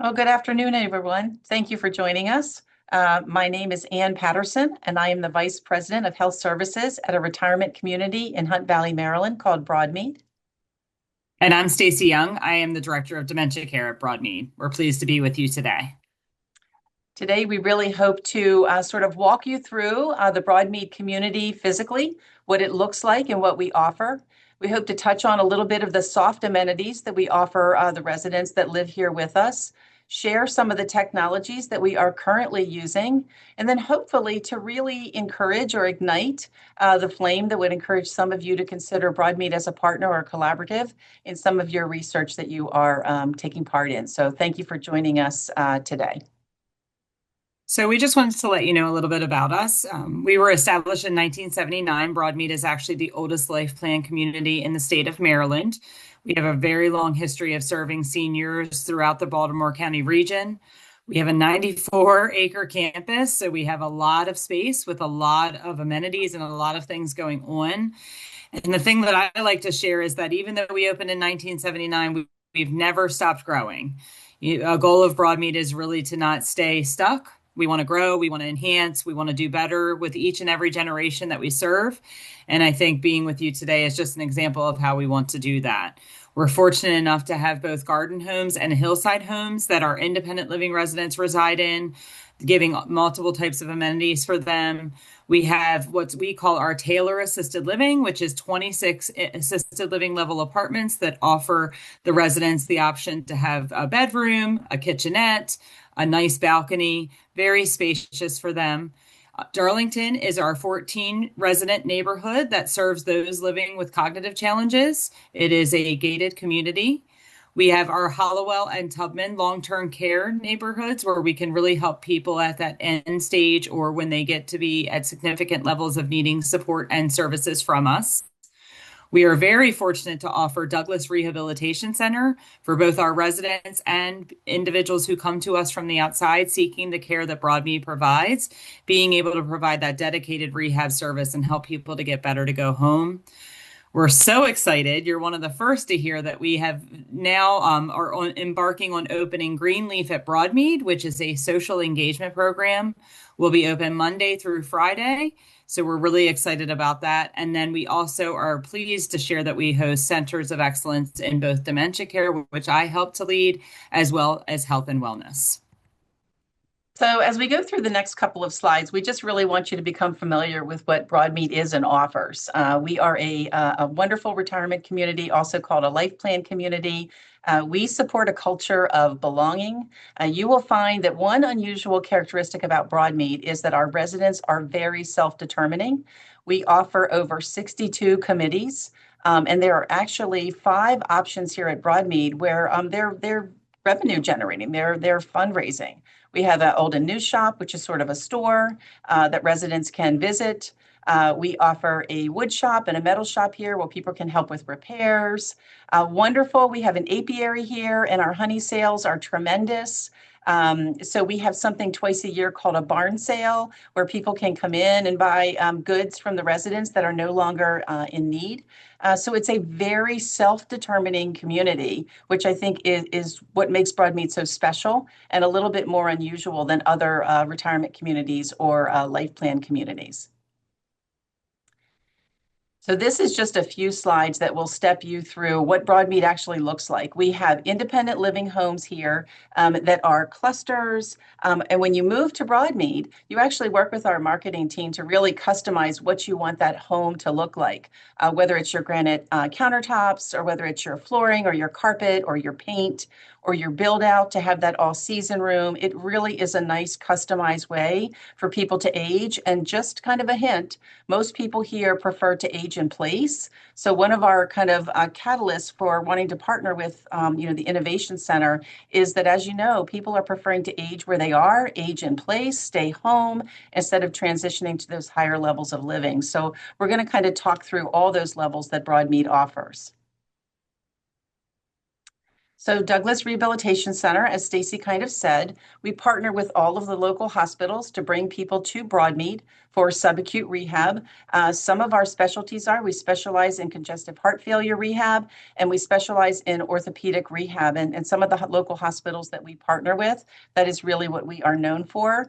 Well, good afternoon, everyone. Thank you for joining us. My name is Ann Patterson, and I am the Vice President of Health Services at a retirement community in Hunt Valley, Maryland called Broadmead. And I'm Stacey Young. I am the Director of Dementia Care at Broadmead. We're pleased to be with you today. Today, we really hope to sort of walk you through the Broadmead community physically, what it looks like and what we offer. We hope to touch on a little bit of the soft amenities that we offer the residents that live here with us, share some of the technologies that we are currently using, and then hopefully to really encourage or ignite the flame that would encourage some of you to consider Broadmead as a partner or collaborative in some of your research that you are taking part in. So thank you for joining us today. So we just wanted to let you know a little bit about us. We were established in 1979. Broadmead is actually the oldest life plan community in the state of Maryland. We have a very long history of serving seniors throughout the Baltimore County region. We have a 94-acre campus, so we have a lot of space with a lot of amenities and a lot of things going on. And the thing that I like to share is that even though we opened in 1979, we've never stopped growing. A goal of Broadmead is really to not stay stuck. We want to grow, we want to enhance, we want to do better with each and every generation that we serve. And I think being with you today is just an example of how we want to do that. We're fortunate enough to have both garden homes and hillside homes that our independent living residents reside in, giving multiple types of amenities for them. We have what we call our Taylor Assisted Living, which is 26 assisted living level apartments that offer the residents the option to have a bedroom, a kitchenette, a nice balcony, very spacious for them. Darlington is our 14 resident neighborhood that serves those living with cognitive challenges. It is a gated community. We have our Hollowell and Tubman long-term care neighborhoods where we can really help people at that end stage or when they get to be at significant levels of needing support and services from us. We are very fortunate to offer Douglas Rehabilitation Center for both our residents and individuals who come to us from the outside seeking the care that Broadmead provides, being able to provide that dedicated rehab service and help people to get better to go home. We're so excited. You're one of the first to hear that we have now embarking on opening Greenleaf at Broadmead, which is a social engagement program. We'll be open Monday through Friday. So we're really excited about that. And then we also are pleased to share that we host centers of excellence in both dementia care, which I help to lead, as well as health and wellness. So as we go through the next couple of slides, we just really want you to become familiar with what Broadmead is and offers. We are a wonderful retirement community, also called a life plan community. We support a culture of belonging. You will find that one unusual characteristic about Broadmead is that our residents are very self-determining. We offer over 62 committees, and there are actually 5 options here at Broadmead where they're revenue generating, they're fundraising. We have an old and new shop, which is sort of a store that residents can visit. We offer a wood shop and a metal shop here where people can help with repairs. Wonderful. We have an apiary here, and our honey sales are tremendous. So we have something twice a year called a barn sale where people can come in and buy goods from the residents that are no longer in need. So it's a very self-determining community, which I think is what makes Broadmead so special and a little bit more unusual than other retirement communities or life plan communities. So this is just a few slides that will step you through what Broadmead actually looks like. We have independent living homes here that are clusters. And when you move to Broadmead, you actually work with our marketing team to really customize what you want that home to look like, whether it's your granite countertops or whether it's your flooring or your carpet or your paint or your build out to have that all season room. It really is a nice customized way for people to age. And just kind of a hint, most people here prefer to age in place. So one of our kind of catalysts for wanting to partner with, the Innovation Center is that, as you know, people are preferring to age where they are, age in place, stay home, instead of transitioning to those higher levels of living. So we're going to kind of talk through all those levels that Broadmead offers. So Douglas Rehabilitation Center, as Stacey kind of said, we partner with all of the local hospitals to bring people to Broadmead for subacute rehab. Some of our specialties are we specialize in congestive heart failure rehab, and we specialize in orthopedic rehab. And some of the local hospitals that we partner with, that is really what we are known for.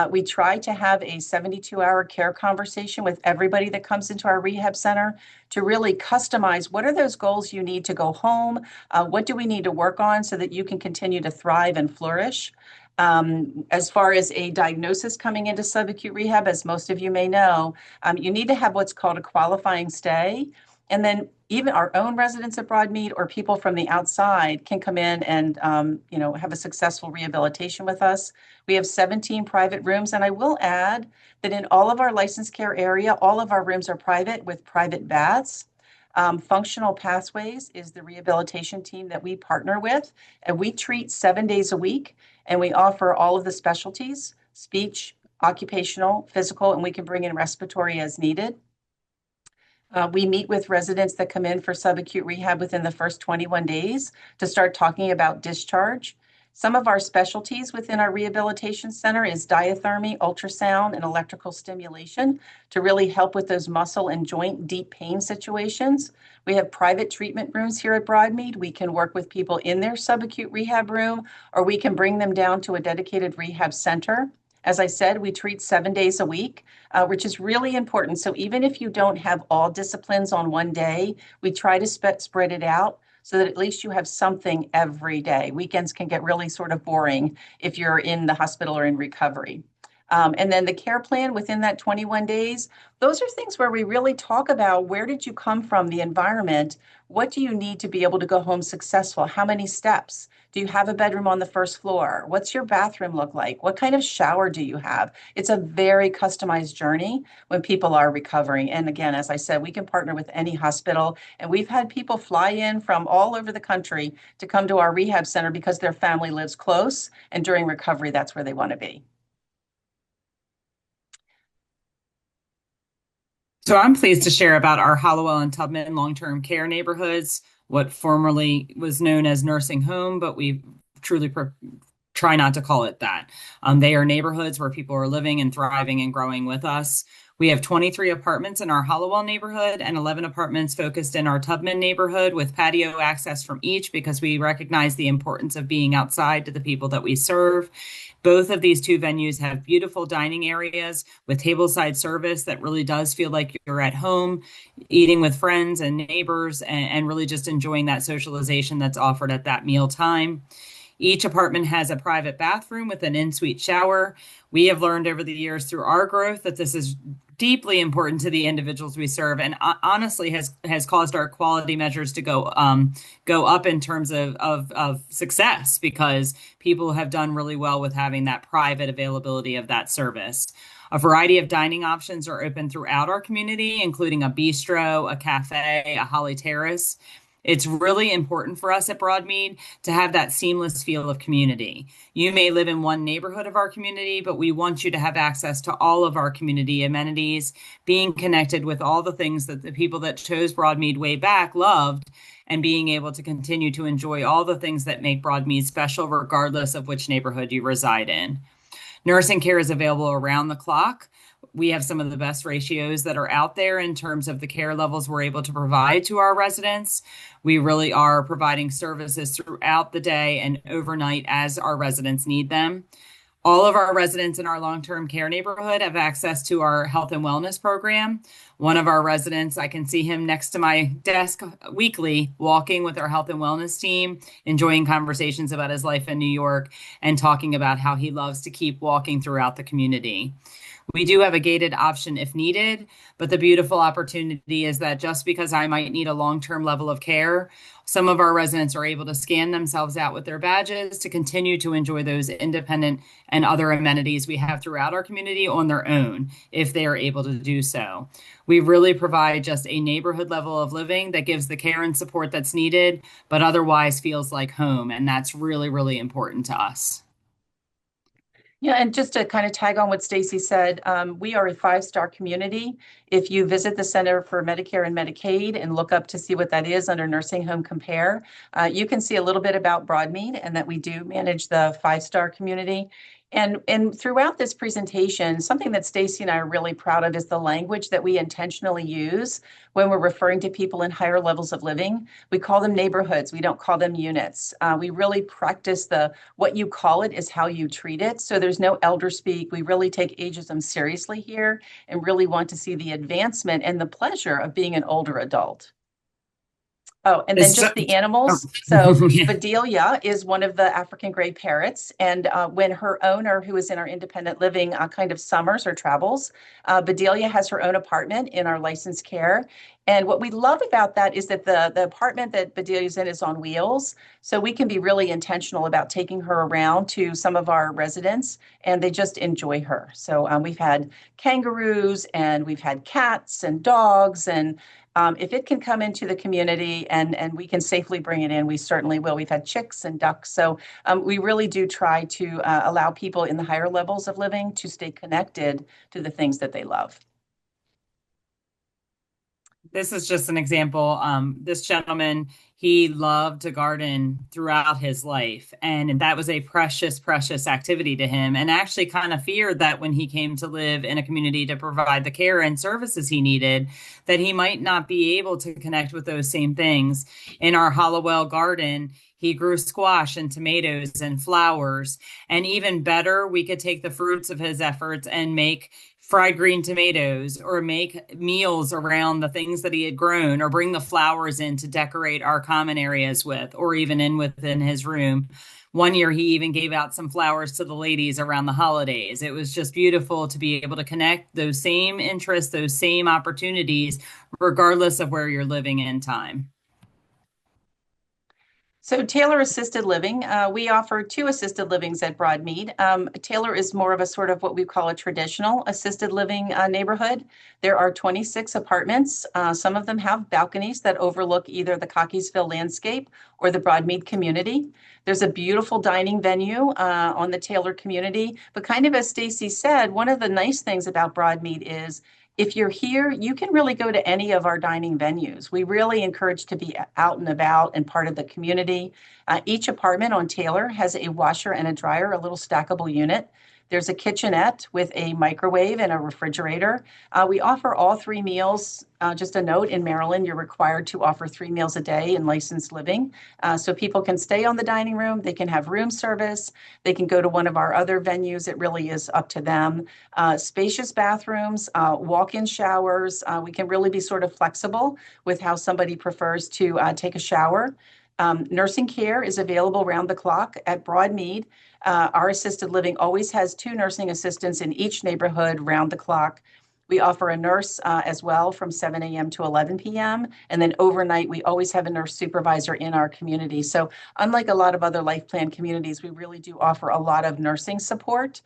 We try to have a 72-hour care conversation with everybody that comes into our rehab center to really customize what are those goals you need to go home, what do we need to work on so that you can continue to thrive and flourish. As far as a diagnosis coming into subacute rehab, as most of you may know, you need to have what's called a qualifying stay. And then even our own residents at Broadmead or people from the outside can come in and have a successful rehabilitation with us. We have 17 private rooms, and I will add that in all of our licensed care area, all of our rooms are private with private baths. Functional Pathways is the rehabilitation team that we partner with, and we treat 7 days a week, and we offer all of the specialties, speech, occupational, physical, and we can bring in respiratory as needed. We meet with residents that come in for subacute rehab within the first 21 days to start talking about discharge. Some of our specialties within our rehabilitation center is diathermy, ultrasound, and electrical stimulation to really help with those muscle and joint deep pain situations. We have private treatment rooms here at Broadmead. We can work with people in their subacute rehab room, or we can bring them down to a dedicated rehab center. As I said, we treat 7 days a week, which is really important. So even if you don't have all disciplines on one day, we try to spread it out so that at least you have something every day. Weekends can get really sort of boring if you're in the hospital or in recovery. And then the care plan within that 21 days, those are things where we really talk about where did you come from, the environment, what do you need to be able to go home successful, how many steps? Do you have a bedroom on the first floor? What's your bathroom look like? What kind of shower do you have? It's a very customized journey when people are recovering. And again, as I said, we can partner with any hospital. And we've had people fly in from all over the country to come to our rehab center because their family lives close. And during recovery, that's where they want to be. So I'm pleased to share about our Hallowell and Tubman long-term care neighborhoods, what formerly was known as nursing home, but we truly try not to call it that. They are neighborhoods where people are living and thriving and growing with us. We have 23 apartments in our Hallowell neighborhood and 11 apartments focused in our Tubman neighborhood with patio access from each because we recognize the importance of being outside to the people that we serve. Both of these two venues have beautiful dining areas with tableside service that really does feel like you're at home, eating with friends and neighbors, and really just enjoying that socialization that's offered at that meal time. Each apartment has a private bathroom with an in-suite shower. We have learned over the years through our growth that this is deeply important to the individuals we serve, and honestly has caused our quality measures to go up in terms of success because people have done really well with having that private availability of that service. A variety of dining options are open throughout our community, including a bistro, a cafe, a Holly Terrace. It's really important for us at Broadmead to have that seamless feel of community. You may live in one neighborhood of our community, but we want you to have access to all of our community amenities, being connected with all the things that the people that chose Broadmead way back loved, and being able to continue to enjoy all the things that make Broadmead special, regardless of which neighborhood you reside in. Nursing care is available around the clock. We have some of the best ratios that are out there in terms of the care levels we're able to provide to our residents. We really are providing services throughout the day and overnight as our residents need them. All of our residents in our long-term care neighborhood have access to our health and wellness program. One of our residents, I can see him next to my desk weekly, walking with our health and wellness team, enjoying conversations about his life in New York and talking about how he loves to keep walking throughout the community. We do have a gated option if needed, but the beautiful opportunity is that just because I might need a long-term level of care, some of our residents are able to scan themselves out with their badges to continue to enjoy those independent and other amenities we have throughout our community on their own, if they are able to do so. We really provide just a neighborhood level of living that gives the care and support that's needed, but otherwise feels like home. And that's really, really important to us. Yeah, and just to kind of tag on what Stacey said, we are a five-star community. If you visit the Center for Medicare and Medicaid and look up to see what that is under Nursing Home Compare, you can see a little bit about Broadmead and that we do manage the five-star community. And throughout this presentation, something that Stacey and I are really proud of is the language that we intentionally use when we're referring to people in higher levels of living. We call them neighborhoods. We don't call them units. We really practice the what you call it is how you treat it. So there's no elder speak. We really take ageism seriously here and really want to see the advancement and the pleasure of being an older adult. Oh, and then It's just just, the oh, animals. So yeah. Bedelia is one of the African gray parrots. And when her owner, who is in our independent living kind of summers or travels, Bedelia has her own apartment in our licensed care. And what we love about that is that the apartment that Bedelia's in is on wheels. So we can be really intentional about taking her around to some of our residents and they just enjoy her. So we've had kangaroos and we've had cats and dogs and if it can come into the community and we can safely bring it in, we certainly will. We've had chicks and ducks. So we really do try to allow people in the higher levels of living to stay connected to the things that they love. This is just an example. This gentleman, he loved to garden throughout his life, and that was a precious, precious activity to him. And actually, kind of feared that when he came to live in a community to provide the care and services he needed, that he might not be able to connect with those same things. In our Hollowell garden, he grew squash and tomatoes and flowers. And even better, we could take the fruits of his efforts and make fried green tomatoes or make meals around the things that he had grown or bring the flowers in to decorate our common areas with or even in within his room. One year he even gave out some flowers to the ladies around the holidays. It was just beautiful to be able to connect those same interests, those same opportunities, regardless of where you're living in time. So Taylor Assisted Living, we offer two assisted livings at Broadmead. Taylor is more of a sort of what we call a traditional assisted living neighborhood. There are 26 apartments. Some of them have balconies that overlook either the Cockeysville landscape or the Broadmead community. There's a beautiful dining venue on the Taylor community. But kind of as Stacey said, one of the nice things about Broadmead is if you're here, you can really go to any of our dining venues. We really encourage to be out and about and part of the community. Each apartment on Taylor has a washer and a dryer, a little stackable unit. There's a kitchenette with a microwave and a refrigerator. We offer all three meals. Just a note, in Maryland, you're required to offer 3 meals a day in licensed living. So people can stay on the dining room, they can have room service, they can go to one of our other venues. It really is up to them. Spacious bathrooms, walk-in showers. We can really be sort of flexible with how somebody prefers to take a shower. Nursing care is available round the clock at Broadmead. Our assisted living always has two nursing assistants in each neighborhood round the clock. We offer a nurse as well from 7 a.m. to 11 p.m. And then overnight, we always have a nurse supervisor in our community. So unlike a lot of other life plan communities, we really do offer a lot of nursing support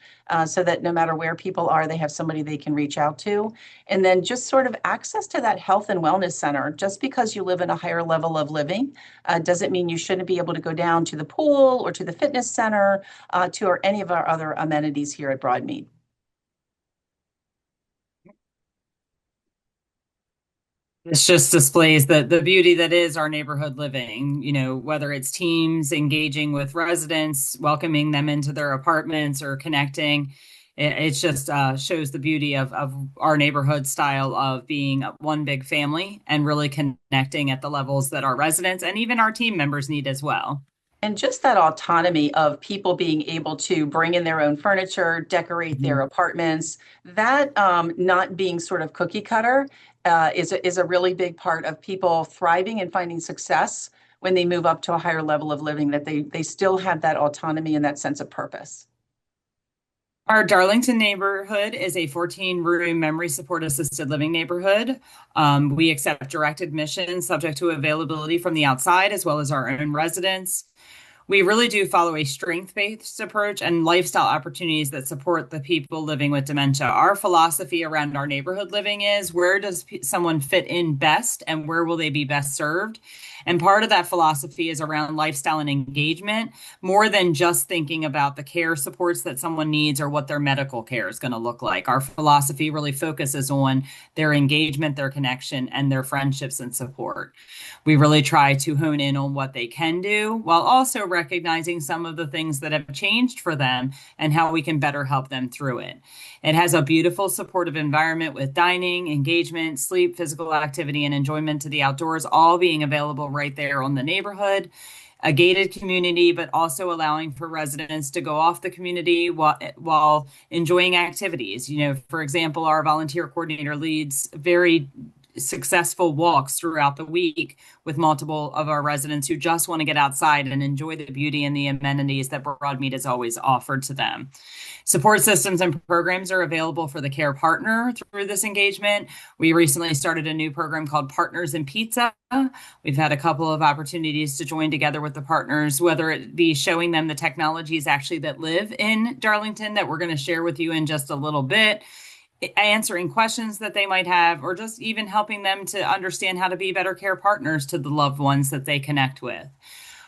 so that no matter where people are, they have somebody they can reach out to. And then just sort of access to that health and wellness center. Just because you live in a higher level of living doesn't mean you shouldn't be able to go down to the pool or to the fitness center to or any of our other amenities here at Broadmead. This just displays the beauty that is our neighborhood living, whether it's teams engaging with residents, welcoming them into their apartments or connecting. It just shows the beauty of our neighborhood style of being one big family and really connecting at the levels that our residents and even our team members need as well. And just that autonomy of people being able to bring in their own furniture, decorate their Mhm. apartments, that not being sort of cookie cutter is a really big part of people thriving and finding success when they move up to a higher level of living, that they still have that autonomy and that sense of purpose. Our Darlington neighborhood is a 14-room memory support assisted living neighborhood. We accept direct admission subject to availability from the outside as well as our own residents. We really do follow a strength-based approach and lifestyle opportunities that support the people living with dementia. Our philosophy around our neighborhood living is where does someone fit in best and where will they be best served? And part of that philosophy is around lifestyle and engagement, more than just thinking about the care supports that someone needs or what their medical care is going to look like. Our philosophy really focuses on their engagement, their connection, and their friendships and support. We really try to hone in on what they can do while also recognizing some of the things that have changed for them and how we can better help them through it. It has a beautiful supportive environment with dining, engagement, sleep, physical activity, and enjoyment to the outdoors, all being available right there on the neighborhood. A gated community, but also allowing for residents to go off the community while enjoying activities. For example, our volunteer coordinator leads very successful walks throughout the week with multiple of our residents who just want to get outside and enjoy the beauty and the amenities that Broadmead has always offered to them. Support systems and programs are available for the care partner through this engagement. We recently started a new program called Partners in Pizza. We've had a couple of opportunities to join together with the partners, whether it be showing them the technologies actually that live in Darlington that we're going to share with you in just a little bit, answering questions that they might have, or just even helping them to understand how to be better care partners to the loved ones that they connect with.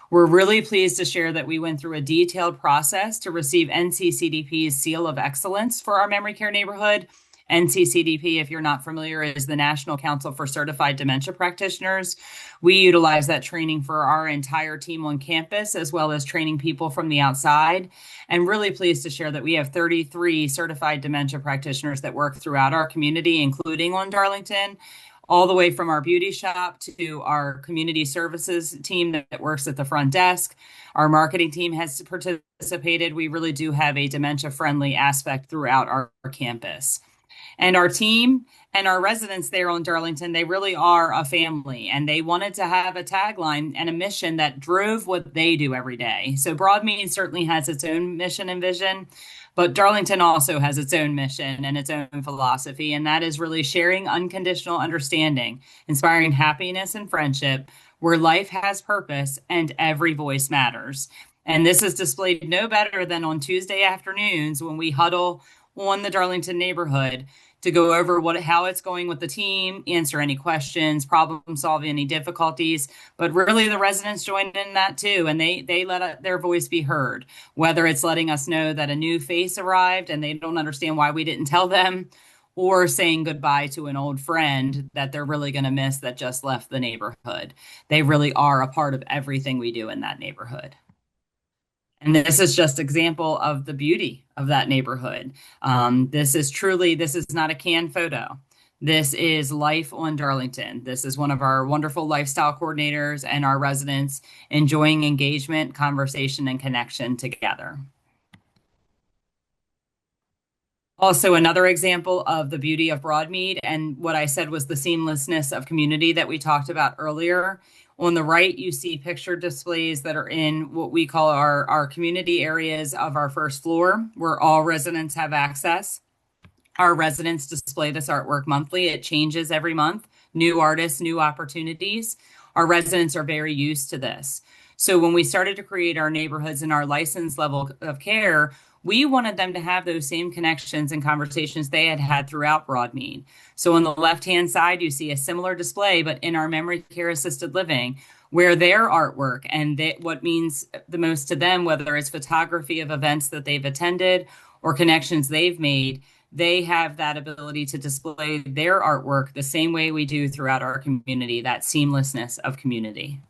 We're really pleased to share that we went through a detailed process to receive NCCDP's Seal of Excellence for our memory care neighborhood. NCCDP, if you're not familiar, is the National Council for Certified Dementia Practitioners. We utilize that training for our entire team on campus, as well as training people from the outside. And really pleased to share that we have 33 certified dementia practitioners that work throughout our community, including on Darlington, all the way from our beauty shop to our community services team that works at the front desk. Our marketing team has participated. We really do have a dementia-friendly aspect throughout our campus. And our team and our residents there on Darlington, they really are a family, and they wanted to have a tagline and a mission that drove what they do every day. So Broadmead certainly has its own mission and vision, but Darlington also has its own mission and its own philosophy, and that is really sharing unconditional understanding, inspiring happiness and friendship, where life has purpose and every voice matters. And this is displayed no better than on Tuesday afternoons when we huddle on the Darlington neighborhood to go over how it's going with the team, answer any questions, problem solve any difficulties. But really, the residents joined in that too, and they let their voice be heard, whether it's letting us know that a new face arrived and they don't understand why we didn't tell them, or saying goodbye to an old friend that they're really going to miss that just left the neighborhood. They really are a part of everything we do in that neighborhood. And this is just example of the beauty of that neighborhood. This is not a canned photo. This is life on Darlington. This is one of our wonderful lifestyle coordinators and our residents enjoying engagement, conversation, and connection together. Also, another example of the beauty of Broadmead and what I said was the seamlessness of community that we talked about earlier. On the right, you see picture displays that are in what we call our community areas of our first floor, where all residents have access. Our residents display this artwork monthly. It changes every month. New artists, new opportunities. Our residents are very used to this. So when we started to create our neighborhoods and our license level of care, we wanted them to have those same connections and conversations they had had throughout Broadmead. So on the left-hand side, you see a similar display, but in our memory care assisted living, where their artwork and what means the most to them, whether it's photography of events that they've attended or connections they've made, they have that ability to display their artwork the same way we do throughout our community, that seamlessness of community.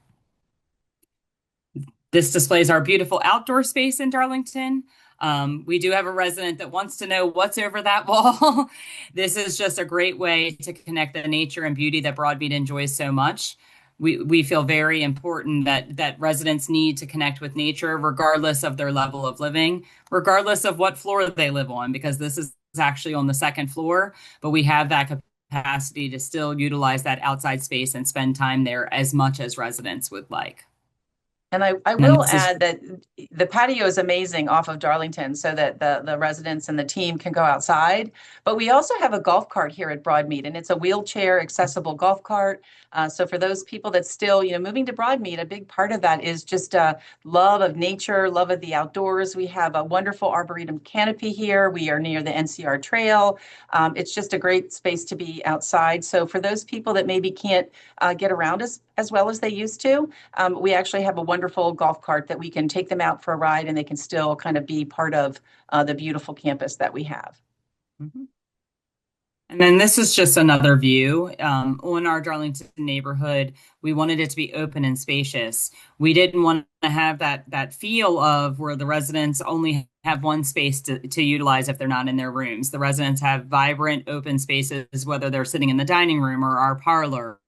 This displays our beautiful outdoor space in Darlington. We do have a resident that wants to know what's over that wall. This is just a great way to connect the nature and beauty that Broadmead enjoys so much. We feel very important that residents need to connect with nature regardless of their level of living, regardless of what floor they live on, because this is actually on the second floor, but we have that capacity to still utilize that outside space and spend time there as much as residents would like. And I And then will this is add that the patio is amazing off of Darlington so that the residents and the team can go outside. But we also have a golf cart here at Broadmead, and it's a wheelchair accessible golf cart. So for those people that still, moving to Broadmead, a big part of that is just love of nature, love of the outdoors. We have a wonderful arboretum canopy here. We are near the NCR Trail. It's just a great space to be outside. So for those people that maybe can't get around as well as they used to, we actually have a wonderful golf cart that we can take them out for a ride and they can still kind of be part of the beautiful campus that we have. Mhm. And then this is just another view on our Darlington neighborhood. We wanted it to be open and spacious. We didn't want to have that feel of where the residents only have one space to utilize if they're not in their rooms. The residents have vibrant open spaces, whether they're sitting in the dining room or our parlor.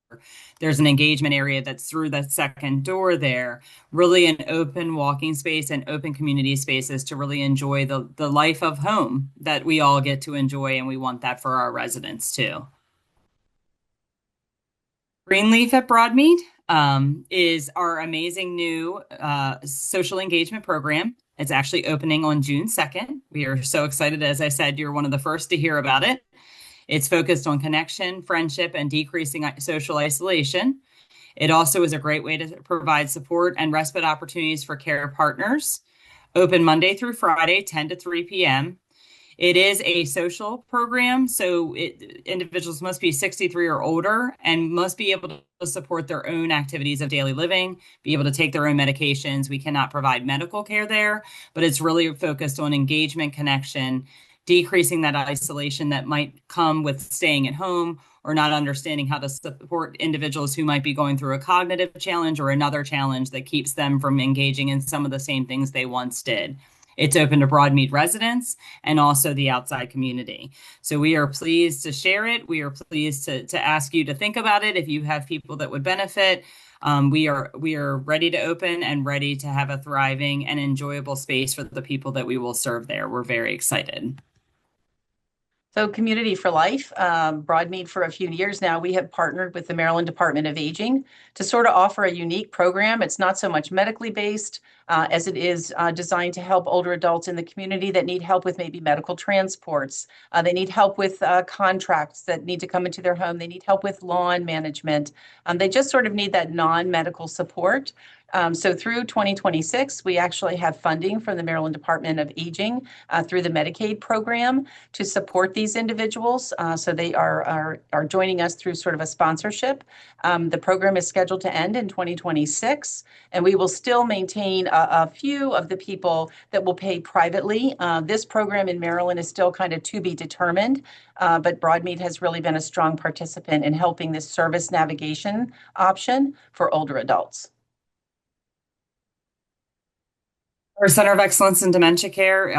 There's an engagement area that's through the second door there, really an open walking space and open community spaces to really enjoy the life of home that we all get to enjoy, and we want that for our residents too. Greenleaf at Broadmead is our amazing new social engagement program. It's actually opening on June 2nd. We are so excited. As I said, you're one of the first to hear about it. It's focused on connection, friendship, and decreasing social isolation. It also is a great way to provide support and respite opportunities for care partners. Open Monday through Friday, 10 to 3 p.m. It is a social program, so individuals must be 63 or older and must be able to support their own activities of daily living, be able to take their own medications. We cannot provide medical care there, but it's really focused on engagement, connection, decreasing that isolation that might come with staying at home or not understanding how to support individuals who might be going through a cognitive challenge or another challenge that keeps them from engaging in some of the same things they once did. It's open to Broadmead residents and also the outside community. So we are pleased to share it. We are pleased to ask you to think about it if you have people that would benefit. We are ready to open and ready to have a thriving and enjoyable space for the people that we will serve there. We're very excited. So Community for Life, Broadmead for a few years now, we have partnered with the Maryland Department of Aging to sort of offer a unique program. It's not so much medically based as it is designed to help older adults in the community that need help with maybe medical transports. They need help with contracts that need to come into their home. They need help with lawn management. They just sort of need that non-medical support. So through 2026, we actually have funding from the Maryland Department of Aging through the Medicaid program to support these individuals. So they are joining us through sort of a sponsorship. The program is scheduled to end in 2026, and we will still maintain a few of the people that will pay privately. This program in Maryland is still kind of to be determined, but Broadmead has really been a strong participant in helping this service navigation option for older adults. Our Center of Excellence in Dementia Care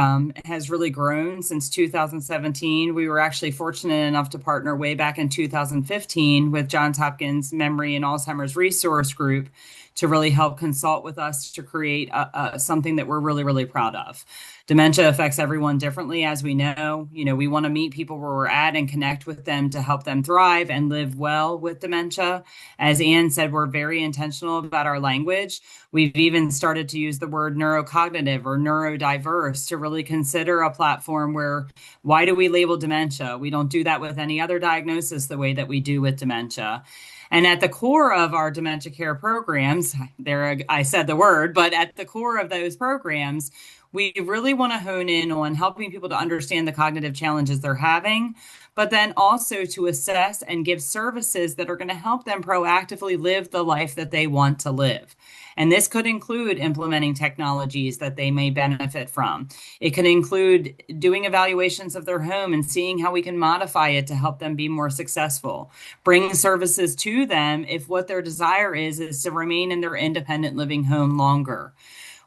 has really grown since 2017. We were actually fortunate enough to partner way back in 2015 with Johns Hopkins Memory and Alzheimer's Resource Group to really help consult with us to create something that we're really, really proud of. Dementia affects everyone differently, as we know. We want to meet people where we're at and connect with them to help them thrive and live well with dementia. As Anne said, we're very intentional about our language. We've even started to use the word neurocognitive or neurodiverse to really consider a platform where, why do we label dementia? We don't do that with any other diagnosis the way that we do with dementia. And at the core of our dementia care programs, there I said the word, but at the core of those programs, we really want to hone in on helping people to understand the cognitive challenges they're having, but then also to assess and give services that are going to help them proactively live the life that they want to live. And this could include implementing technologies that they may benefit from. It could include doing evaluations of their home and seeing how we can modify it to help them be more successful. Bringing services to them if what their desire is to remain in their independent living home longer.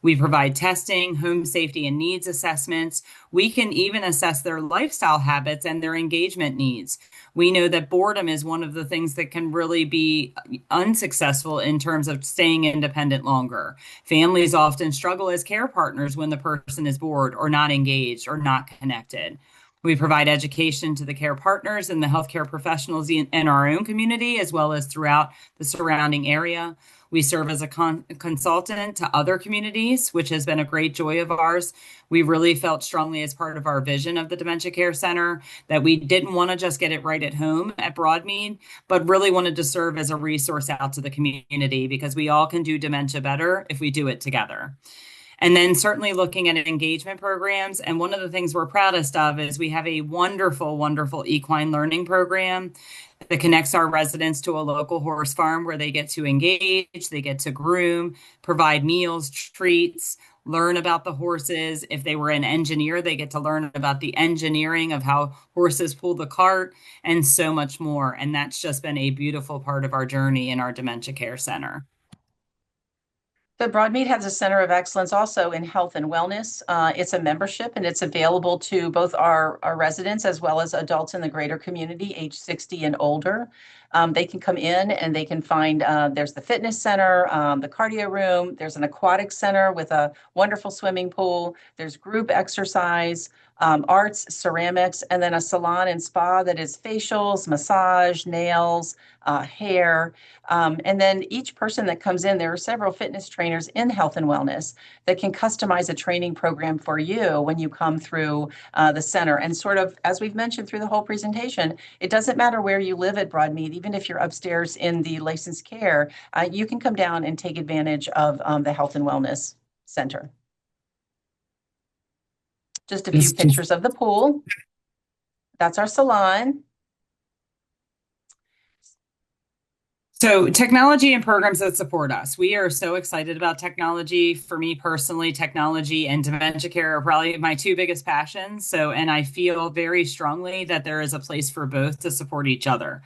We provide testing, home safety and needs assessments. We can even assess their lifestyle habits and their engagement needs. We know that boredom is one of the things that can really be unsuccessful in terms of staying independent longer. Families often struggle as care partners when the person is bored or not engaged or not connected. We provide education to the care partners and the healthcare professionals in our own community, as well as throughout the surrounding area. We serve as a consultant to other communities, which has been a great joy of ours. We really felt strongly as part of our vision of the Dementia Care Center that we didn't want to just get it right at home at Broadmead, but really wanted to serve as a resource out to the community because we all can do dementia better if we do it together. And then certainly looking at engagement programs. And one of the things we're proudest of is we have a wonderful, wonderful equine learning program that connects our residents to a local horse farm where they get to engage, they get to groom, provide meals, treats, learn about the horses. If they were an engineer, they get to learn about the engineering of how horses pull the cart and so much more. And that's just been a beautiful part of our journey in our dementia care center. So Broadmead has a center of excellence also in health and wellness. It's a membership and it's available to both our residents as well as adults in the greater community, age 60 and older. They can come in and they can find there's the fitness center, the cardio room, there's an aquatic center with a wonderful swimming pool, there's group exercise, arts, ceramics, and then a salon and spa that is facials, massage, nails, hair. And then each person that comes in, there are several fitness trainers in health and wellness that can customize a training program for you when you come through the center. And sort of, as we've mentioned through the whole presentation, it doesn't matter where you live at Broadmead, even if you're upstairs in the licensed care, you can come down and take advantage of the health and wellness center. Just a few pictures of the pool. That's our salon. So technology and programs that support us. We are so excited about technology. For me personally, technology and dementia care are probably my two biggest passions. And I feel very strongly that there is a place for both to support each other.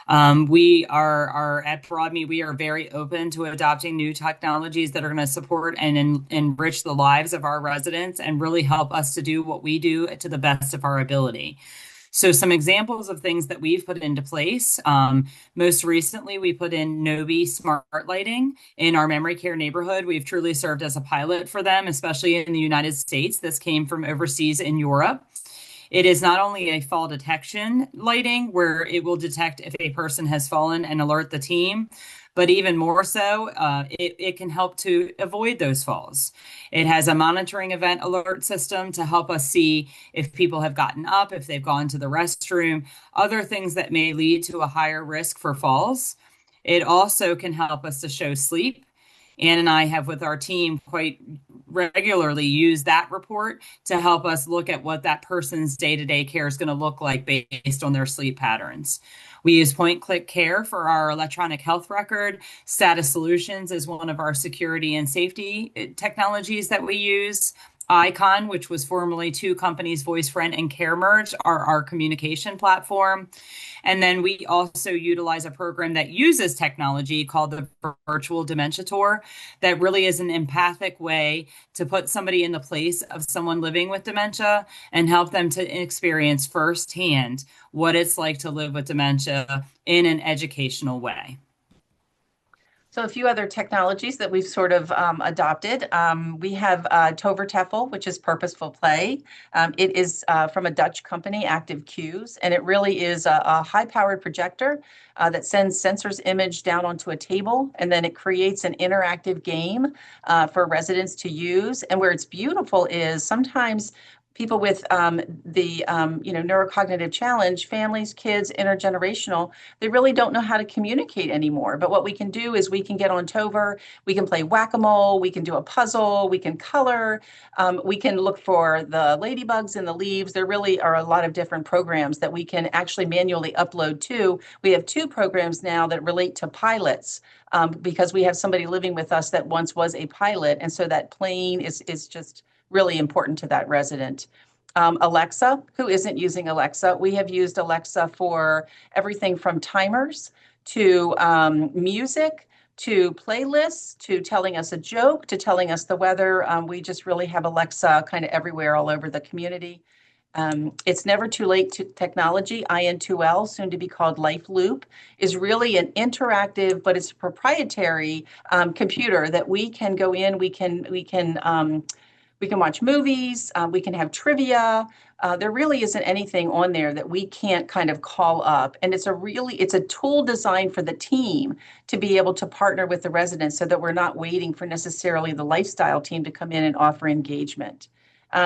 We are at Broadmead, we are very open to adopting new technologies that are going to support and enrich the lives of our residents and really help us to do what we do to the best of our ability. So some examples of things that we've put into place. Most recently, we put in Nobi smart lighting in our memory care neighborhood. We've truly served as a pilot for them, especially in the United States. This came from overseas in Europe. It is not only a fall detection lighting where it will detect if a person has fallen and alert the team, but even more so, it can help to avoid those falls. It has a monitoring event alert system to help us see if people have gotten up, if they've gone to the restroom, other things that may lead to a higher risk for falls. It also can help us to show sleep. Ann and I have with our team quite regularly used that report to help us look at what that person's day-to-day care is going to look like based on their sleep patterns. We use point-click care for our electronic health record. Status Solutions is one of our security and safety technologies that we use. Icon, which was formerly two companies, VoiceFriend and CareMerge, are our communication platform. And then we also utilize a program that uses technology called the Virtual Dementia Tour that really is an empathic way to put somebody in the place of someone living with dementia and help them to experience firsthand what it's like to live with dementia in an educational way. So a few other technologies that we've sort of adopted. We have Tovertefel, which is purposeful play. It is from a Dutch company, Active Cues, and it really is a high-powered projector that sends sensors image down onto a table, and then it creates an interactive game for residents to use. And where it's beautiful is sometimes people with the neurocognitive challenge, families, kids, intergenerational, they really don't know how to communicate anymore. But what we can do is we can get on Tover, we can play whack-a-mole, we can do a puzzle, we can color, we can look for the ladybugs in the leaves. There really are a lot of different programs that we can actually manually upload to. We have two programs now that relate to pilots because we have somebody living with us that once was a pilot. And so that playing is just really important to that resident. Alexa, who isn't using Alexa? We have used Alexa for everything from timers to music, to playlists, to telling us a joke, to telling us the weather. We just really have Alexa kind of everywhere all over the community. It's never too late to technology. IN2L, soon to be called Life Loop, is really an interactive, but it's a proprietary computer that we can go in, we can We can watch movies, we can have trivia. There really isn't anything on there that we can't kind of call up. And it's a tool designed for the team to be able to partner with the residents so that we're not waiting for necessarily the lifestyle team to come in and offer engagement.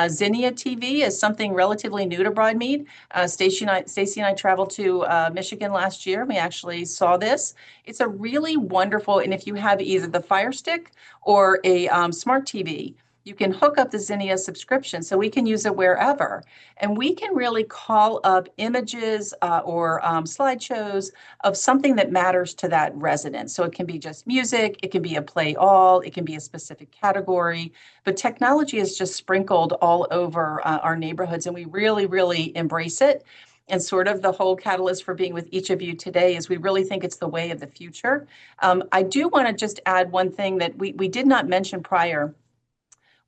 Zinnia TV is something relatively new to Broadmead. Stacey and I traveled to Michigan last year. We actually saw this. It's a really wonderful, and if you have either the Fire Stick or a smart TV, you can hook up the Zinnia subscription so we can use it wherever. And we can really call up images or slideshows of something that matters to that resident. So it can be just music, it can be a play all, it can be a specific category. But technology is just sprinkled all over our neighborhoods, and we really, really embrace it. And sort of the whole catalyst for being with each of you today is we really think it's the way of the future. I do want to just add one thing that we did not mention prior.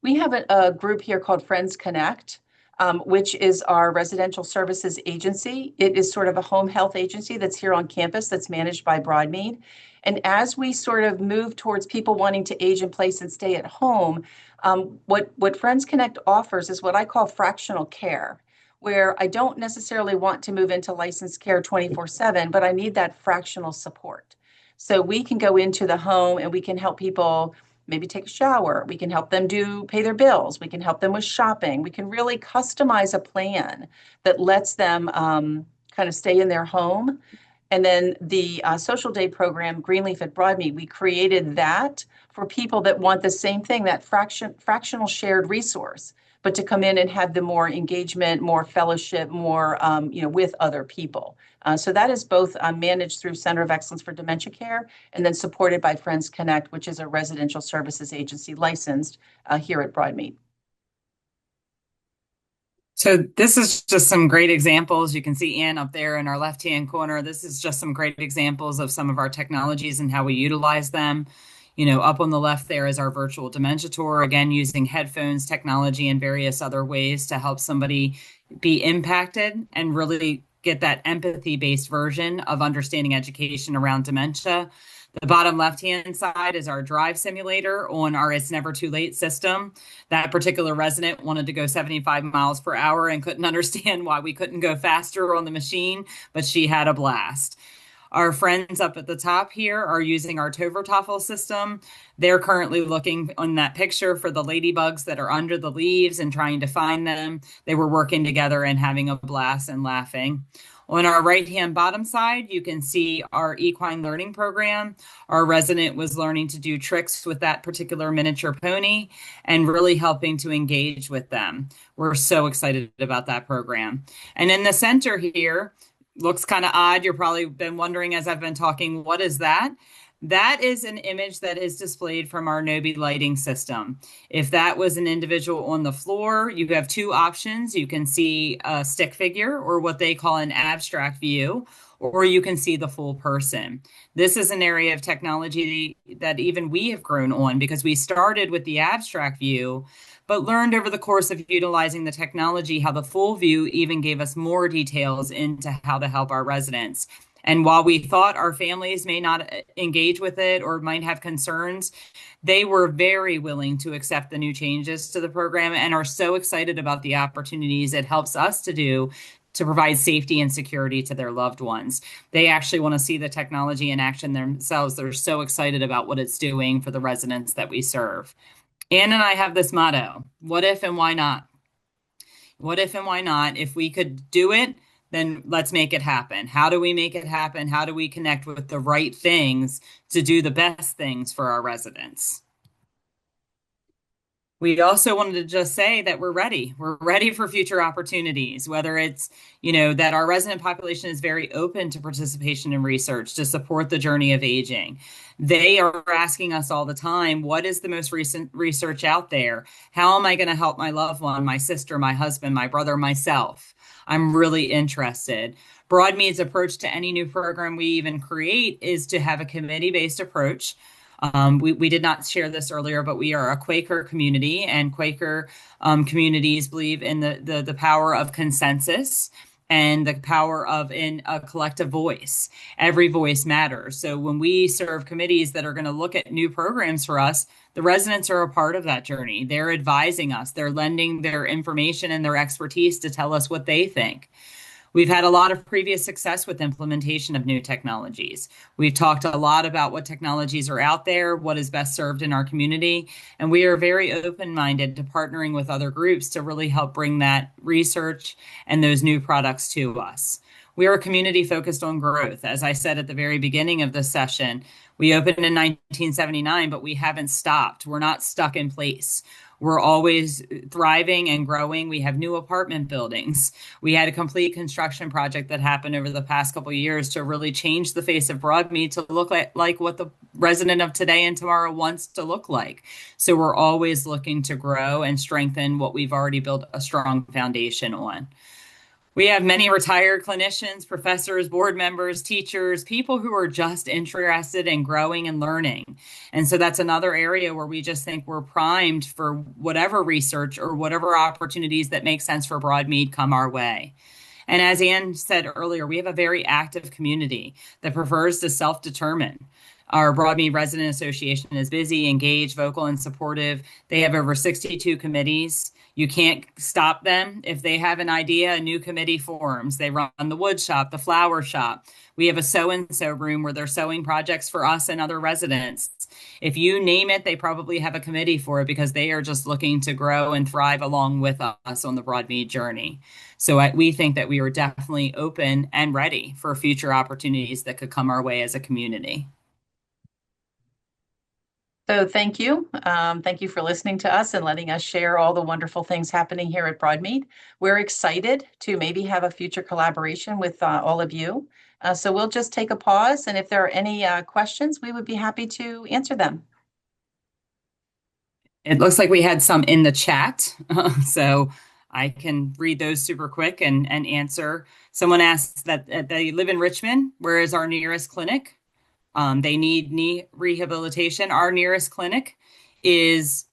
We have a group here called Friends Connect, which is our residential services agency. It is sort of a home health agency that's here on campus that's managed by Broadmead. And as we sort of move towards people wanting to age in place and stay at home, what Friends Connect offers is what I call fractional care, where I don't necessarily want to move into licensed care 24/7, but I need that fractional support. So we can go into the home and we can help people maybe take a shower. We can help them pay their bills. We can help them with shopping. We can really customize a plan that lets them kind of stay in their home. And then the social day program, Greenleaf at Broadmead, we created that for people that want the same thing, that fractional shared resource, but to come in and have the more engagement, more fellowship, more with other people. So that is both managed through Center of Excellence for Dementia Care and then supported by Friends Connect, which is a residential services agency licensed here at Broadmead. So this is just some great examples. You can see Ann up there in our left-hand corner. This is just some great examples of some of our technologies and how we utilize them. Up on the left there is our virtual dementia tour, again, using headphones, technology, and various other ways to help somebody be impacted and really get that empathy-based version of understanding education around dementia. The bottom left-hand side is our drive simulator on our It's Never Too Late system. That particular resident wanted to go 75 miles per hour and couldn't understand why we couldn't go faster on the machine, but she had a blast. Our friends up at the top here are using our Tovertoffel system. They're currently looking on that picture for the ladybugs that are under the leaves and trying to find them. They were working together and having a blast and laughing. On our right-hand bottom side, you can see our equine learning program. Our resident was learning to do tricks with that particular miniature pony and really helping to engage with them. We're so excited about that program. And in the center here, looks kind of odd. You've probably been wondering as I've been talking, what is that? That is an image that is displayed from our Nobi lighting system. If that was an individual on the floor, you have two options. You can see a stick figure or what they call an abstract view, or you can see the full person. This is an area of technology that even we have grown on because we started with the abstract view, but learned over the course of utilizing the technology how the full view even gave us more details into how to help our residents. And while we thought our families may not engage with it or might have concerns, they were very willing to accept the new changes to the program and are so excited about the opportunities it helps us to do to provide safety and security to their loved ones. They actually want to see the technology in action themselves. They're so excited about what it's doing for the residents that we serve. Ann and I have this motto, what if and why not? What if and why not? If we could do it, then let's make it happen. How do we make it happen? How do we connect with the right things to do the best things for our residents? We also wanted to just say that we're ready. We're ready for future opportunities, whether it's, that our resident population is very open to participation in research to support the journey of aging. They are asking us all the time, what is the most recent research out there? How am I going to help my loved one, my sister, my husband, my brother, myself? I'm really interested. Broadmead's approach to any new program we even create is to have a committee-based approach. We did not share this earlier, but we are a Quaker community, and Quaker communities believe in the power of consensus. and the power of in a collective voice. Every voice matters. So when we serve committees that are going to look at new programs for us, the residents are a part of that journey. They're advising us, they're lending their information and their expertise to tell us what they think. We've had a lot of previous success with implementation of new technologies. We've talked a lot about what technologies are out there, what is best served in our community, and we are very open-minded to partnering with other groups to really help bring that research and those new products to us. We are a community focused on growth. As I said at the very beginning of this session, we opened in 1979, but we haven't stopped. We're not stuck in place. We're always thriving and growing. We have new apartment buildings. We had a complete construction project that happened over the past couple of years to really change the face of Broadmead to look like what the resident of today and tomorrow wants to look like. So we're always looking to grow and strengthen what we've already built a strong foundation on. We have many retired clinicians, professors, board members, teachers, people who are just interested in growing and learning. And so that's another area where we just think we're primed for whatever research or whatever opportunities that make sense for Broadmead come our way. And as Anne said earlier, we have a very active community that prefers to self-determine. Our Broadmead Resident Association is busy, engaged, vocal, and supportive. They have over 62 committees. You can't stop them. If they have an idea, a new committee forms. They run the wood shop, the flower shop. We have a sew-and-sew room where they're sewing projects for us and other residents. If you name it, they probably have a committee for it because they are just looking to grow and thrive along with us on the Broadmead journey. So we think that we are definitely open and ready for future opportunities that could come our way as a community. So thank you. Thank you for listening to us and letting us share all the wonderful things happening here at Broadmead. We're excited to maybe have a future collaboration with all of you. So we'll just take a pause, and if there are any questions, we would be happy to answer them. It looks like we had some in the chat, so I can read those super quick and answer. Someone asks that they live in Richmond. Where is our nearest clinic? They need knee rehabilitation. Our nearest clinic is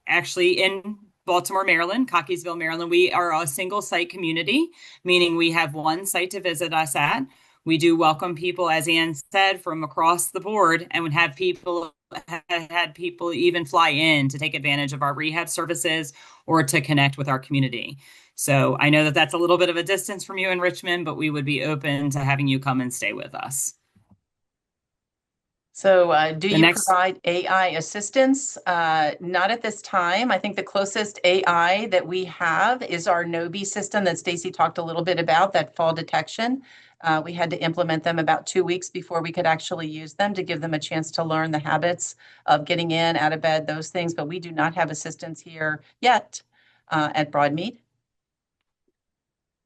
actually in Baltimore, Maryland, Cockeysville, Maryland. We are a single site community, meaning we have one site to visit us at. We do welcome people, as Anne said, from across the board, and would have people had people even fly in to take advantage of our rehab services or to connect with our community. So I know that that's a little bit of a distance from you in Richmond, but we would be open to having you come and stay with us. So do you provide AI assistance? Not at this time. I think the closest AI that we have is our NOBI system that Stacey talked a little bit about, that fall detection. We had to implement them about 2 weeks before we could actually use them to give them a chance to learn the habits of getting in, out of bed, those things. But we do not have assistance here yet at Broadmead.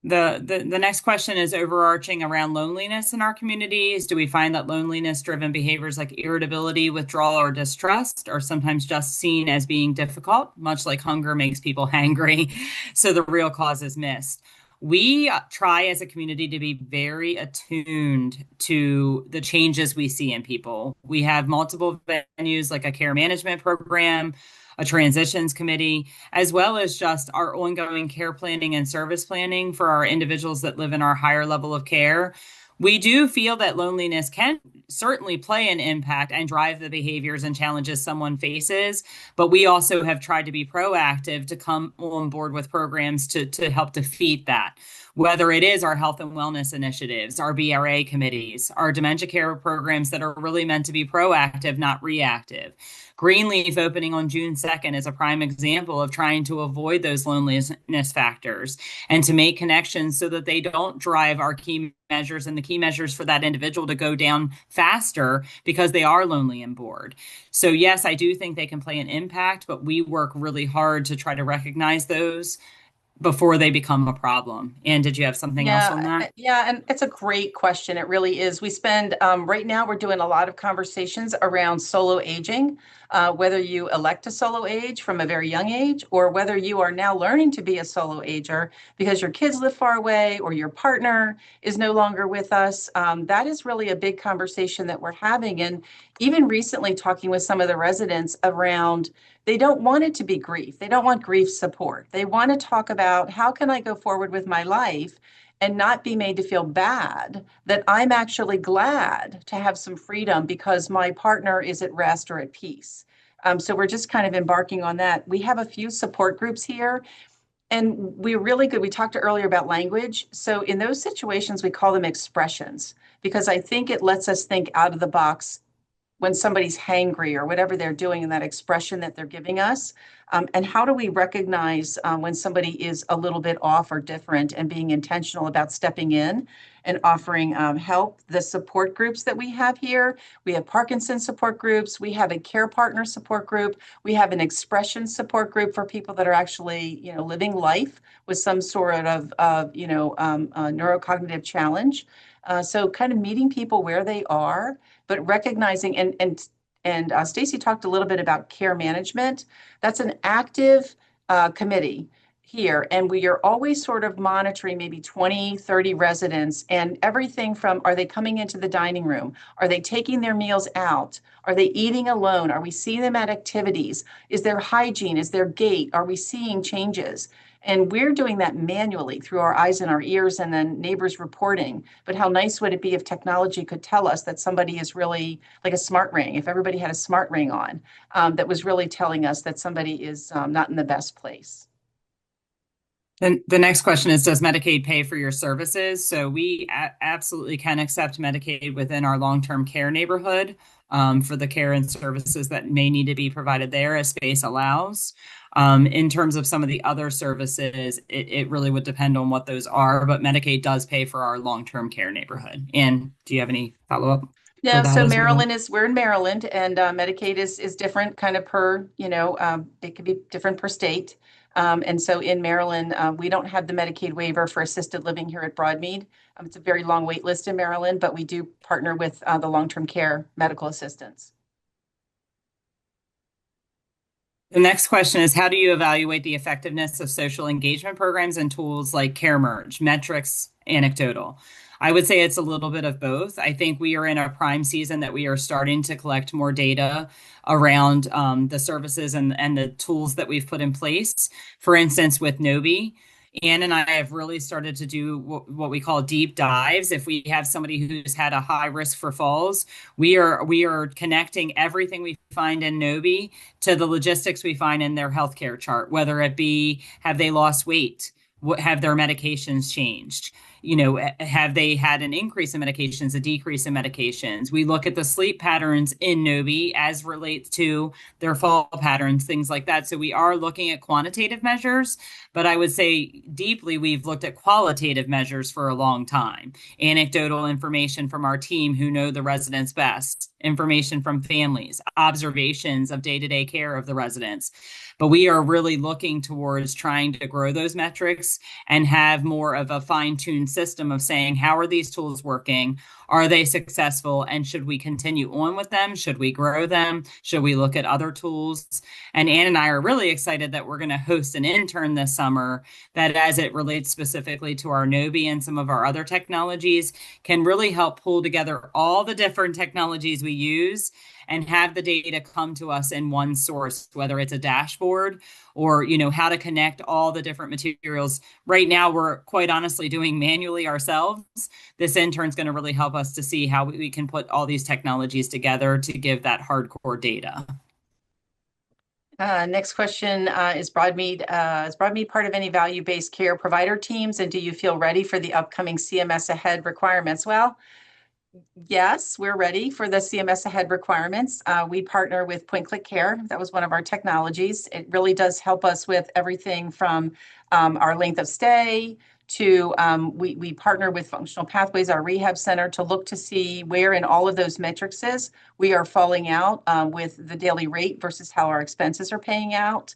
The next question is overarching around loneliness in our communities. Do we find that loneliness-driven behaviors like irritability, withdrawal, or distrust are sometimes just seen as being difficult, much like hunger makes people hangry, so the real cause is missed? We try as a community to be very attuned to the changes we see in people. We have multiple venues like a care management program, a transitions committee, as well as just our ongoing care planning and service planning for our individuals that live in our higher level of care. We do feel that loneliness can certainly play an impact and drive the behaviors and challenges someone faces, but we also have tried to be proactive to come on board with programs to help defeat that. Whether it is our health and wellness initiatives, our BRA committees, our dementia care programs that are really meant to be proactive, not reactive. Greenleaf opening on June 2nd is a prime example of trying to avoid those loneliness factors and to make connections so that they don't drive our key measures and the key measures for that individual to go down faster because they are lonely and bored. So yes, I do think they can play an impact, but we work really hard to try to recognize those before they become a problem. And did you have something else on that? Yeah, and it's a great question. It really is. We spend, right now, we're doing a lot of conversations around solo aging, whether you elect a solo age from a very young age, or whether you are now learning to be a solo ager because your kids live far away or your partner is no longer with us. That is really a big conversation that we're having. And even recently talking with some of the residents around, they don't want it to be grief. They don't want grief support. They want to talk about how can I go forward with my life and not be made to feel bad that I'm actually glad to have some freedom because my partner is at rest or at peace. So we're just kind of embarking on that. We have a few support groups here, and we're really good. We talked earlier about language. So in those situations, we call them expressions because I think it lets us think out of the box when somebody's hangry or whatever they're doing in that expression that they're giving us. And how do we recognize when somebody is a little bit off or different and being intentional about stepping in and offering help? The support groups that we have here, we have Parkinson's support groups, we have a care partner support group, we have an expression support group for people that are actually, living life with some sort of, neurocognitive challenge. So kind of meeting people where they are, but recognizing and Stacey talked a little bit about care management. That's an active committee here, and we are always sort of monitoring maybe 20, 30 residents and everything from, are they coming into the dining room? Are they taking their meals out? Are they eating alone? Are we seeing them at activities? Is there hygiene? Is there gait? Are we seeing changes? And we're doing that manually through our eyes and our ears and then neighbors reporting. But how nice would it be if technology could tell us that somebody is really like a smart ring, if everybody had a smart ring on, that was really telling us that somebody is not in the best place. Then the next question is, does Medicaid pay for your services? So we absolutely can accept Medicaid within our long-term care neighborhood for the care and services that may need to be provided there as space allows. In terms of some of the other services, it really would depend on what those are, but Medicaid does pay for our long-term care neighborhood. And do you have any follow-up for No, that so as well? we're in Maryland, and Medicaid is different kind of per, it could be different per state. And so in Maryland, we don't have the Medicaid waiver for assisted living here at Broadmead. It's a very long wait list in Maryland, but we do partner with the long-term care medical assistants. The next question is, how do you evaluate the effectiveness of social engagement programs and tools like CareMerge, metrics, anecdotal? I would say it's a little bit of both. I think we are in a prime season that we are starting to collect more data around the services and the tools that we've put in place. For instance, with Nobi, Ann and I have really started to do what we call deep dives. If we have somebody who's had a high risk for falls, we are connecting everything we find in Nobi to the logistics we find in their healthcare chart, whether it be, have they lost weight? What have their medications changed? Have they had an increase in medications, a decrease in medications? We look at the sleep patterns in Nobi as relates to their fall patterns, things like that. So we are looking at quantitative measures, but I would say deeply, we've looked at qualitative measures for a long time. Anecdotal information from our team who know the residents best, information from families, observations of day-to-day care of the residents. But we are really looking towards trying to grow those metrics and have more of a fine-tuned system of saying, how are these tools working? Are they successful? And should we continue on with them? Should we grow them? Should we look at other tools? And Ann and I are really excited that we're going to host an intern this summer that, as it relates specifically to our Nobi and some of our other technologies, can really help pull together all the different technologies we use and have the data come to us in one source, whether it's a dashboard or, how to connect all the different materials. Right now, we're quite honestly doing manually ourselves. This intern's going to really help us to see how we can put all these technologies together to give that hardcore data. Next question is Broadmead part of any value-based care provider teams, and do you feel ready for the upcoming CMS Ahead requirements? Well, yes, we're ready for the CMS Ahead requirements. We partner with Point Click Care. That was one of our technologies. It really does help us with everything from our length of stay to we partner with Functional Pathways, our rehab center, to look to see where in all of those metrics we are falling out with the daily rate versus how our expenses are paying out.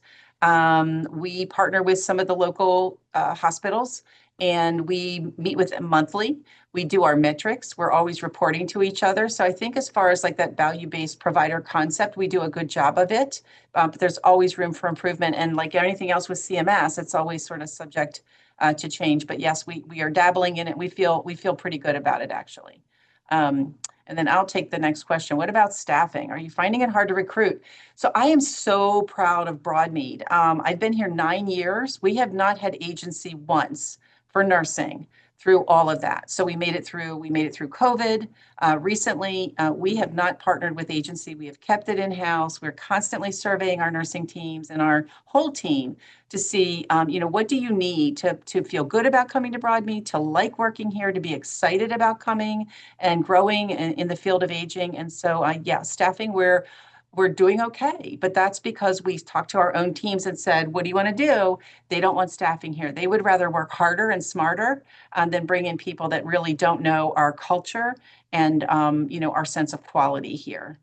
We partner with some of the local hospitals, and we meet with them monthly. We do our metrics. We're always reporting to each other. So I think as far as like that value-based provider concept, we do a good job of it. But there's always room for improvement. And like anything else with CMS, it's always sort of subject to change. But yes, we are dabbling in it. We feel pretty good about it, actually. And then I'll take the next question. What about staffing? Are you finding it hard to recruit? So I am so proud of Broadmead. I've been here 9 years. We have not had agency once for nursing. through all of that. So we made it through COVID. Recently, we have not partnered with agency. We have kept it in-house. We're constantly surveying our nursing teams and our whole team to see, what do you need to feel good about coming to Broadmead, to like working here, to be excited about coming and growing in the field of aging. And so, yeah, staffing, we're doing okay, but that's because we talked to our own teams and said, what do you want to do? They don't want staffing here. They would rather work harder and smarter than bring in people that really don't know our culture and, our sense of quality here.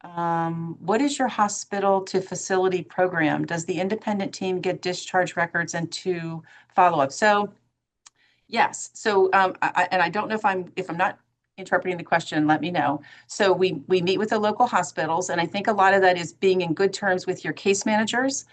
What is your hospital to facility program? Does the independent team get discharge records and to follow up? So yes. So, and I don't know if I'm not interpreting the question, let me know. So we meet with the local hospitals, and I think a lot of that is being in good terms with your case managers,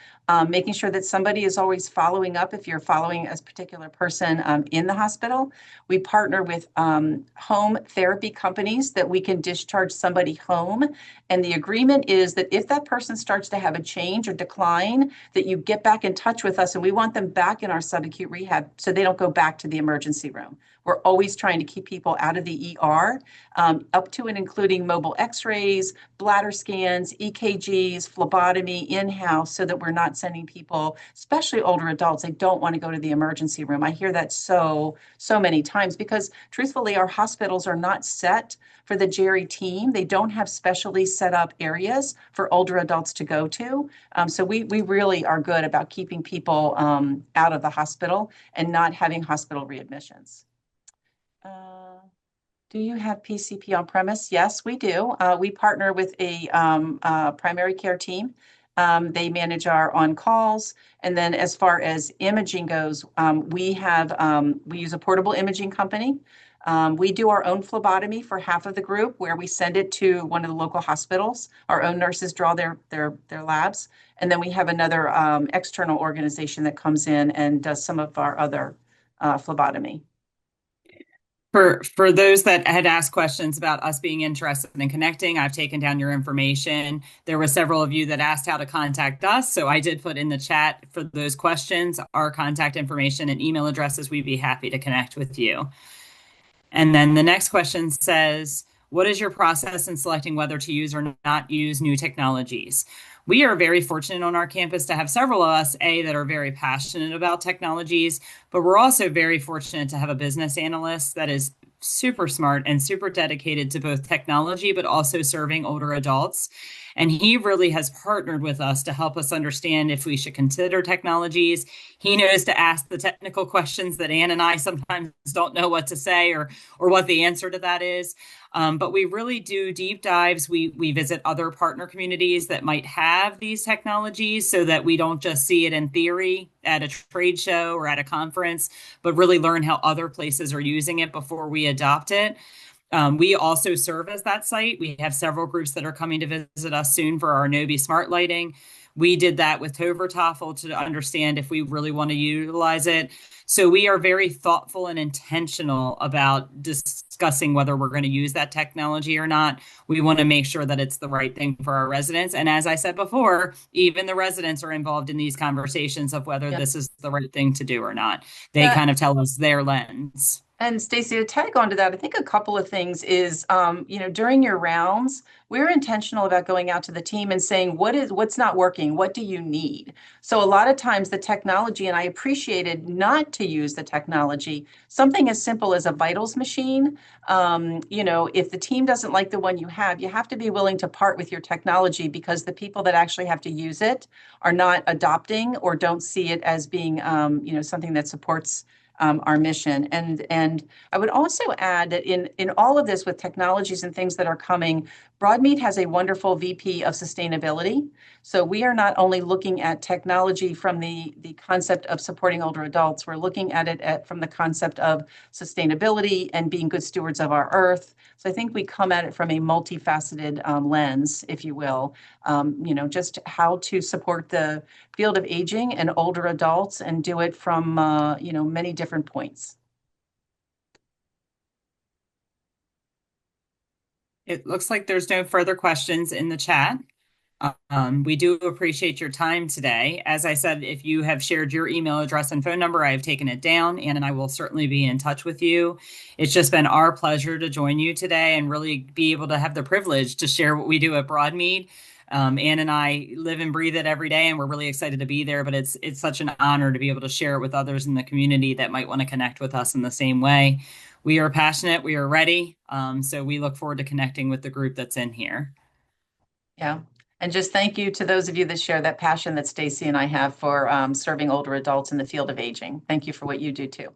making sure that somebody is always following up if you're following a particular person in the hospital. We partner with home therapy companies that we can discharge somebody home. And the agreement is that if that person starts to have a change or decline, that you get back in touch with us, and we want them back in our subacute rehab so they don't go back to the emergency room. We're always trying to keep people out of the ER, up to and including mobile x-rays, bladder scans, EKGs, phlebotomy in-house, so that we're not sending people, especially older adults, they don't want to go to the emergency room. I hear that so many times because truthfully, our hospitals are not set for the Jerry team. They don't have specially set up areas for older adults to go to. So we really are good about keeping people out of the hospital and not having hospital readmissions. Do you have PCP on premise? Yes, we do. We partner with a primary care team. They manage our on-calls. And then as far as imaging goes, we use a portable imaging company. We do our own phlebotomy for half of the group where we send it to one of the local hospitals. Our own nurses draw their labs. And then we have another external organization that comes in and does some of our other phlebotomy. For those that had asked questions about us being interested in connecting, I've taken down your information. There were several of you that asked how to contact us, so I did put in the chat for those questions our contact information and email addresses. We'd be happy to connect with you. And then the next question says, what is your process in selecting whether to use or not use new technologies? We are very fortunate on our campus to have several of us, that are very passionate about technologies, but we're also very fortunate to have a business analyst that is super smart and super dedicated to both technology, but also serving older adults. And he really has partnered with us to help us understand if we should consider technologies. He knows to ask the technical questions that Ann and I sometimes don't know what to say or what the answer to that is. But we really do deep dives. We visit other partner communities that might have these technologies so that we don't just see it in theory at a trade show or at a conference, but really learn how other places are using it before we adopt it. We also serve as that site. We have several groups that are coming to visit us soon for our Nobi smart lighting. We did that with Tovertoffel to understand if we really want to utilize it. So we are very thoughtful and intentional about discussing whether we're going to use that technology or not. We want to make sure that it's the right thing for our residents. And as I said before, even the residents are involved in these conversations of whether this is the right thing to do or not. They kind of tell us their lens. And Stacey, to tag on to that, I think a couple of things is, during your rounds, we're intentional about going out to the team and saying, what's not working? What do you need? So a lot of times the technology, and I appreciated not to use the technology, something as simple as a vitals machine. If the team doesn't like the one you have to be willing to part with your technology because the people that actually have to use it are not adopting or don't see it as being, something that supports our mission. And I would also add that in all of this with technologies and things that are coming, Broadmead has a wonderful VP of sustainability. So we are not only looking at technology from the concept of supporting older adults, we're looking at it from the concept of sustainability and being good stewards of our earth. So I think we come at it from a multifaceted lens, if you will, just how to support the field of aging and older adults and do it from, many different points. It looks like there's no further questions in the chat. We do appreciate your time today. As I said, if you have shared your email address and phone number, I have taken it down. Ann and I will certainly be in touch with you. It's just been our pleasure to join you today and really be able to have the privilege to share what we do at Broadmead. Ann and I live and breathe it every day, and we're really excited to be there. But it's such an honor to be able to share it with others in the community that might want to connect with us in the same way. We are passionate, we are ready. So we look forward to connecting with the group that's in here. Yeah. And just thank you to those of you that share that passion that Stacey and I have for serving older adults in the field of aging. Thank you for what you do too.